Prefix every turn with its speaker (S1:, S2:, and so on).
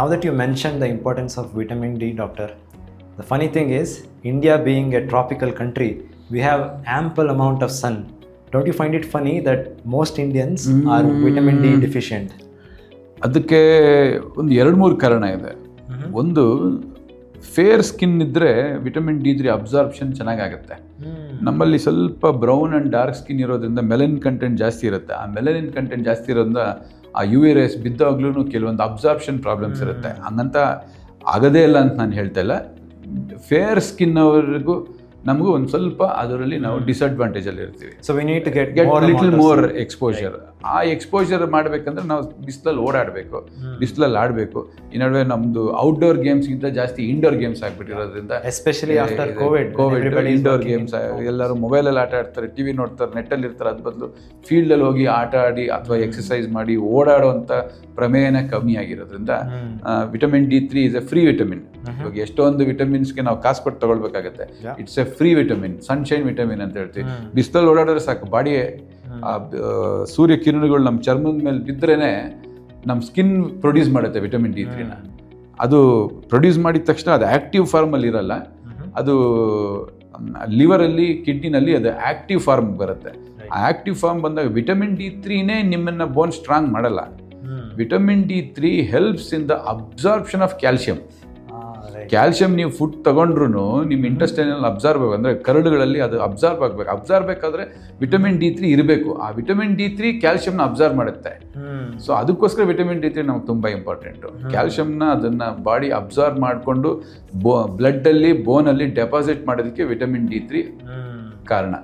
S1: now that you mentioned the importance of vitamin D, doctor, the funny thing is, India being a tropical country, we have ample amount of sun. Don't you find it funny that most Indians are vitamin D deficient?
S2: ಅದಕ್ಕೆ ಒಂದು 2-3 ಕಾರಣ ಇದೆ. ಒಂದು, fair skin ಇದ್ದರೆ vitamin D3 absorption ಚೆನ್ನಾಗಾಗುತ್ತೆ. ನಮ್ಮಲ್ಲಿ ಸ್ವಲ್ಪ brown and dark skin ಇರೋದ್ರಿಂದ ಮೆಲನಿನ್ ಕಂಟೆಂಟ್ ಜಾಸ್ತಿ ಇರುತ್ತೆ. ಆ ಮೆಲನಿನ್ ಕಂಟೆಂಟ್ ಜಾಸ್ತಿ ಇರೋದ್ರಿಂದ ಆ UV ರೇಸ್ ಬಿದ್ದಾಗ್ಲೂ ಕೆಲವೊಂದು ಅಬ್ಸಾರ್ಪ್ಷನ್ ಪ್ರಾಬ್ಲಮ್ಸ್ ಇರುತ್ತೆ. ಹಂಗಂತ ಆಗೋದೇ ಇಲ್ಲ ಅಂತ ನಾನು ಹೇಳ್ತಾ ಇಲ್ಲ. ಫೇರ್ ಸ್ಕಿನ್ ಅವರಿಗೂ ನಮಗೂ ಒಂದು ಸ್ವಲ್ಪ ಅದರಲ್ಲಿ ನಾವು ಡಿಸಡ್ವಾಂಟೇಜಲ್ಲಿ ಇರ್ತೀವಿ.
S1: So we need to get
S2: little more exposure. ಆ ಎಕ್ಸ್ಪೋಜರ್ ಮಾಡಬೇಕಂದ್ರೆ ನಾವು ಬಿಸಿಲಲ್ಲಿ ಓಡಾಡಬೇಕು, ಬಿಸಿಲಲ್ಲಿ ಆಡಬೇಕು. ಈ ನಡುವೆ ನಮ್ಮದು ಔಟ್ಡೋರ್ ಗೇಮ್ಸ್ಗಿಂತ ಜಾಸ್ತಿ ಇಂಡೋರ್ ಗೇಮ್ಸ್ ಆಗಿಬಿಟ್ಟಿರೋದ್ರಿಂದ,
S1: especially after Covid
S2: indoor games ಎಲ್ಲರೂ ಮೊಬೈಲಲ್ಲಿ ಆಟ ಆಡ್ತಾರೆ, TV ನೋಡ್ತಾರೆ, ನೆಟ್ಟಲ್ಲಿ ಇರ್ತಾರೆ. ಅದ್ರ ಬದಲು ಫೀಲ್ಡಲ್ಲಿ ಹೋಗಿ ಆಟ ಆಡಿ ಅಥವಾ ಎಕ್ಸಸೈಸ್ ಮಾಡಿ ಓಡಾಡುವಂಥ ಪ್ರಮೇಯನ ಕಮ್ಮಿ ಆಗಿರೋದ್ರಿಂದ vitamin D3 is a free vitamin. ಇವಾಗ ಎಷ್ಟೊಂದು ವಿಟಮಿನ್ಸ್ಗೆ ನಾವು ಕಾಸು ಕೊಟ್ಟು ತಗೊಳ್ಬೇಕಾಗತ್ತೆ. It's a free vitamin, sunshine vitamin ಅಂತ ಹೇಳ್ತೀವಿ. ಬಿಸಿಲಲ್ಲಿ ಓಡಾಡಿದ್ರೆ ಸಾಕು, ಬಾಡಿ ಸೂರ್ಯ ಕಿರಣಗಳು ನಮ್ಮ ಚರ್ಮದ ಮೇಲೆ ಬಿದ್ದರೇನೆ ನಮ್ಮ ಸ್ಕಿನ್ ಪ್ರೊಡ್ಯೂಸ್ ಮಾಡುತ್ತೆ ವಿಟಮಿನ್ D3ನ. ಅದು ಪ್ರೊಡ್ಯೂಸ್ ಮಾಡಿದ ತಕ್ಷಣ ಅದು ಆ್ಯಕ್ಟಿವ್ ಫಾರ್ಮಲ್ಲಿ ಇರಲ್ಲ, ಅದು ಲಿವರಲ್ಲಿ, ಕಿಡ್ನಿನಲ್ಲಿ ಅದು ಆ್ಯಕ್ಟಿವ್ ಫಾರ್ಮ್ ಬರುತ್ತೆ. ಆ ಆ್ಯಕ್ಟಿವ್ ಫಾರ್ಮ್ ಬಂದಾಗ ವಿಟಮಿನ್ D3ನೇ ನಿಮ್ಮನ್ನು ಬೋನ್ ಸ್ಟ್ರಾಂಗ್ ಮಾಡಲ್ಲ. Vitamin D3 helps in the absorption of calcium. Calcium ನೀವು ಫುಡ್ ತಗೊಂಡ್ರು ನಿಮ್ಮ ಇಂಟೆಸ್ಟೈನಲ್ಲಿ ಅಬ್ಸಾರ್ಬ್ ಆಗಬೇಕು, ಅಂದರೆ ಕರಡುಗಳಲ್ಲಿ ಅದು ಅಬ್ಸಾರ್ಬ್ ಆಗಬೇಕು. ಅಬ್ಸಾರ್ಬ್ ಬೇಕಾದರೆ ವಿಟಮಿನ್ D3 ಇರಬೇಕು. ಆ ವಿಟಮಿನ್ D3 ಕ್ಯಾಲ್ಶಿಯಂನ ಅಬ್ಸಾರ್ಬ್ ಮಾಡುತ್ತೆ. ಸೊ ಅದಕ್ಕೋಸ್ಕರ ವಿಟಮಿನ್ D3 ನಮ್ಗೆ ತುಂಬ ಇಂಪಾರ್ಟೆಂಟು. ಕ್ಯಾಲ್ಶಿಯಂನ ಅದನ್ನು ಬಾಡಿ ಅಬ್ಸಾರ್ಬ್ ಮಾಡಿಕೊಂಡು ಬ್ಲಡ್ಡಲ್ಲಿ, ಬೋನಲ್ಲಿ ಡೆಪಾಸಿಟ್ ಮಾಡೋದಕ್ಕೆ ವಿಟಮಿನ್ D3 ಕಾರಣ.